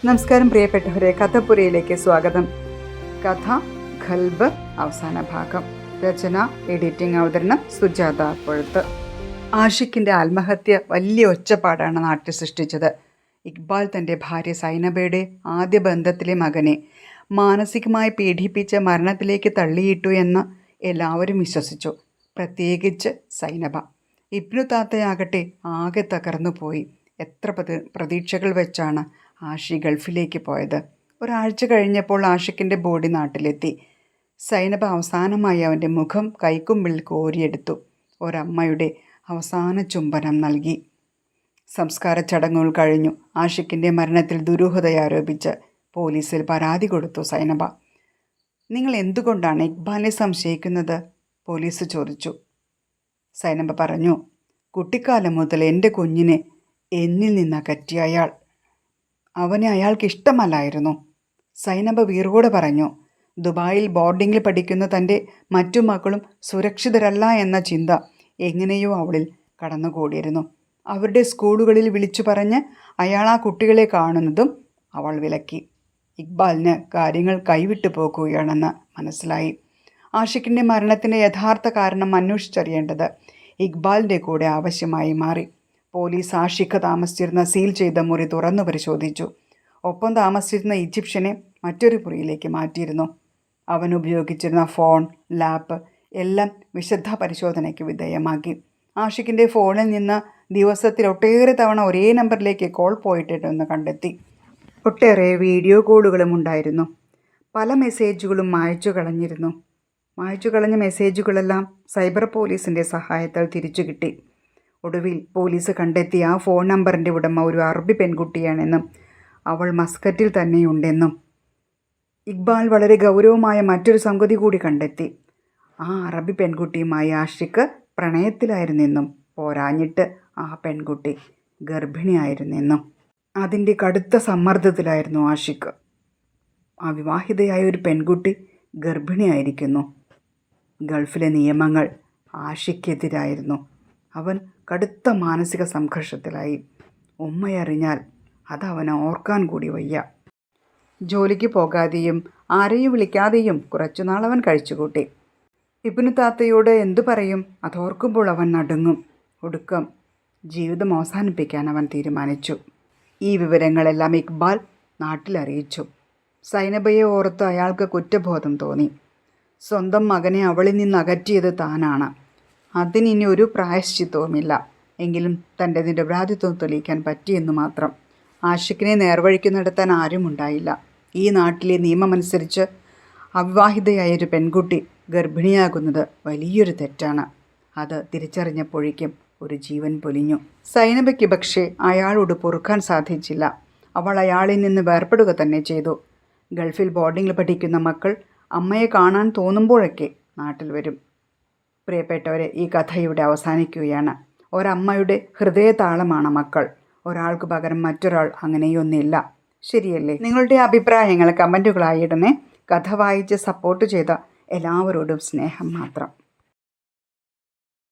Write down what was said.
നമസ്കാരം പ്രിയപ്പെട്ടവരെ, കഥപ്പുരയിലേക്ക് സ്വാഗതം. കഥ ഖൽബ് അവസാന ഭാഗം. രചന, എഡിറ്റിംഗ്, അവതരണം സുജാത പൊഴുത്ത്. ആഷിഖിൻ്റെ ആത്മഹത്യ വലിയ ഒച്ചപ്പാടാണ് നാട്ടിൽ സൃഷ്ടിച്ചത്. ഇക്ബാൽ തൻ്റെ ഭാര്യ സൈനബയുടെ ആദ്യ ബന്ധത്തിലെ മകനെ മാനസികമായി പീഡിപ്പിച്ച മരണത്തിലേക്ക് തള്ളിയിട്ടു എന്ന് എല്ലാവരും വിശ്വസിച്ചു, പ്രത്യേകിച്ച് സൈനബ. ഇബ്നു താത്തയാകട്ടെ ആകെ തകർന്നുപോയി. എത്ര പ്രതീക്ഷകൾ വെച്ചാണ് ആഷി ഗൾഫിലേക്ക് പോയത്. ഒരാഴ്ച കഴിഞ്ഞപ്പോൾ ആഷിഖിൻ്റെ ബോഡി നാട്ടിലെത്തി. സൈനബ അവസാനമായി അവൻ്റെ മുഖം കൈക്കുമ്പിൽ കോരിയെടുത്തു. ഒരമ്മയുടെ അവസാന ചുംബനം നൽകി. സംസ്കാര ചടങ്ങുകൾ കഴിഞ്ഞു. ആഷിഖിൻ്റെ മരണത്തിൽ ദുരൂഹതയാരോപിച്ച് പോലീസിൽ പരാതി കൊടുത്തു സൈനബ. നിങ്ങൾ എന്തുകൊണ്ടാണ് ഇക്ബാലിനെ സംശയിക്കുന്നത്? പോലീസ് ചോദിച്ചു. സൈനബ പറഞ്ഞു, കുട്ടിക്കാലം മുതൽ എൻ്റെ കുഞ്ഞിനെ എന്നിൽ നിന്നകറ്റിയ അയാൾ. അവനെ അയാൾക്ക് ഇഷ്ടമല്ലായിരുന്നു. സൈനബ വീറോടെ പറഞ്ഞു. ദുബായിൽ ബോർഡിങ്ങിൽ പഠിക്കുന്ന തൻ്റെ മറ്റു മക്കളും സുരക്ഷിതരല്ല എന്ന ചിന്ത എങ്ങനെയോ അവളിൽ കടന്നുകൂടിയിരുന്നു. അവരുടെ സ്കൂളുകളിൽ വിളിച്ചു പറഞ്ഞ് അയാൾ ആ കുട്ടികളെ കാണുന്നതും അവൾ വിലക്കി. ഇക്ബാലിന് കാര്യങ്ങൾ കൈവിട്ടു പോകുകയാണെന്ന് മനസ്സിലായി. ആഷിഖിൻ്റെ മരണത്തിൻ്റെ യഥാർത്ഥ കാരണം അന്വേഷിച്ചറിയേണ്ടത് ഇക്ബാലിൻ്റെ കൂടെ ആവശ്യമായി മാറി. പോലീസ് ആഷിഖ് താമസിച്ചിരുന്ന സീൽ ചെയ്ത മുറി തുറന്നു പരിശോധിച്ചു. ഒപ്പം താമസിച്ചിരുന്ന ഈജിപ്ഷ്യനെ മറ്റൊരു മുറിയിലേക്ക് മാറ്റിയിരുന്നു. അവൻ ഉപയോഗിച്ചിരുന്ന ഫോൺ, ലാപ്പ് എല്ലാം വിശദ പരിശോധനയ്ക്ക് വിധേയമാക്കി. ആഷിഖിൻ്റെ ഫോണിൽ നിന്ന് ദിവസത്തിൽ ഒട്ടേറെ തവണ ഒരേ നമ്പറിലേക്ക് കോൾ പോയിട്ടുണ്ടെന്ന് കണ്ടെത്തി. ഒട്ടേറെ വീഡിയോ കോളുകളും ഉണ്ടായിരുന്നു. പല മെസ്സേജുകളും മായ്ച്ചു കളഞ്ഞിരുന്നു. മായ്ച്ചു കളഞ്ഞ മെസ്സേജുകളെല്ലാം സൈബർ പോലീസിൻ്റെ സഹായത്താൽ തിരിച്ചു കിട്ടി. ഒടുവിൽ പോലീസ് കണ്ടെത്തിയ ആ ഫോൺ നമ്പറിൻ്റെ ഉടമ ഒരു അറബി പെൺകുട്ടിയാണെന്നും അവൾ മസ്കറ്റിൽ തന്നെയുണ്ടെന്നും. ഇക്ബാൽ വളരെ ഗൗരവമായ മറ്റൊരു സംഗതി കൂടി കണ്ടെത്തി. ആ അറബി പെൺകുട്ടിയുമായി ആഷിഖ് പ്രണയത്തിലായിരുന്നെന്നും പോരാഞ്ഞിട്ട് ആ പെൺകുട്ടി ഗർഭിണിയായിരുന്നെന്നും. അതിൻ്റെ കടുത്ത സമ്മർദ്ദത്തിലായിരുന്നു ആഷിഖ്. അവിവാഹിതയായ ഒരു പെൺകുട്ടി ഗർഭിണിയായിരിക്കുന്നു. ഗൾഫിലെ നിയമങ്ങൾ ആഷിഖെതിരായിരുന്നു. അവൻ കടുത്ത മാനസിക സംഘർഷത്തിലായി. ഉമ്മയറിഞ്ഞാൽ അതവന് ഓർക്കാൻ കൂടി വയ്യ. ജോലിക്ക് പോകാതെയും ആരെയും വിളിക്കാതെയും കുറച്ചുനാൾ അവൻ കഴിച്ചുകൂട്ടി. ഇബ്നു താത്തയോട് എന്തു പറയും? അതോർക്കുമ്പോൾ അവൻ നടുങ്ങും. ഒടുക്കം ജീവിതം അവസാനിപ്പിക്കാൻ അവൻ തീരുമാനിച്ചു. ഈ വിവരങ്ങളെല്ലാം ഇക്ബാൽ നാട്ടിലറിയിച്ചു. സൈനബയെ ഓർത്ത് അയാൾക്ക് കുറ്റബോധം തോന്നി. സ്വന്തം മകനെ അവളിൽ നിന്ന് അകറ്റിയത് താനാണ്. അതിനിനി ഒരു പ്രായശ്ചിത്തവുമില്ല. എങ്കിലും തൻ്റെ നിരപരാധിത്വം തെളിയിക്കാൻ പറ്റിയെന്നു മാത്രം. ആഷിഖിനെ നേർവഴിക്ക് നടത്താൻ ആരും ഉണ്ടായില്ല. ഈ നാട്ടിലെ നിയമമനുസരിച്ച് അവിവാഹിതയായൊരു പെൺകുട്ടി ഗർഭിണിയാകുന്നത് വലിയൊരു തെറ്റാണ്. അത് തിരിച്ചറിഞ്ഞപ്പോഴേക്കും ഒരു ജീവൻ പൊലിഞ്ഞു. സൈനബയ്ക്ക് പക്ഷേ അയാളോട് പൊറുക്കാൻ സാധിച്ചില്ല. അവൾ അയാളിൽ നിന്ന് വേർപെടുക തന്നെ ചെയ്തു. ഗൾഫിൽ ബോർഡിങ്ങിൽ പഠിക്കുന്ന മക്കൾ അമ്മയെ കാണാൻ തോന്നുമ്പോഴൊക്കെ നാട്ടിൽ വരും. പ്രിയപ്പെട്ടവരെ, ഈ കഥ ഇവിടെ അവസാനിക്കുകയാണ്. ഒരമ്മയുടെ ഹൃദയതാളമാണ് മക്കൾ. ഒരാൾക്ക് പകരം മറ്റൊരാൾ അങ്ങനെയൊന്നില്ല. ശരിയല്ലേ? നിങ്ങളുടെ അഭിപ്രായങ്ങൾ കമൻറ്റുകളായി ഇടണേ. കഥ വായിച്ച് സപ്പോർട്ട് ചെയ്ത എല്ലാവരോടും സ്നേഹം മാത്രം.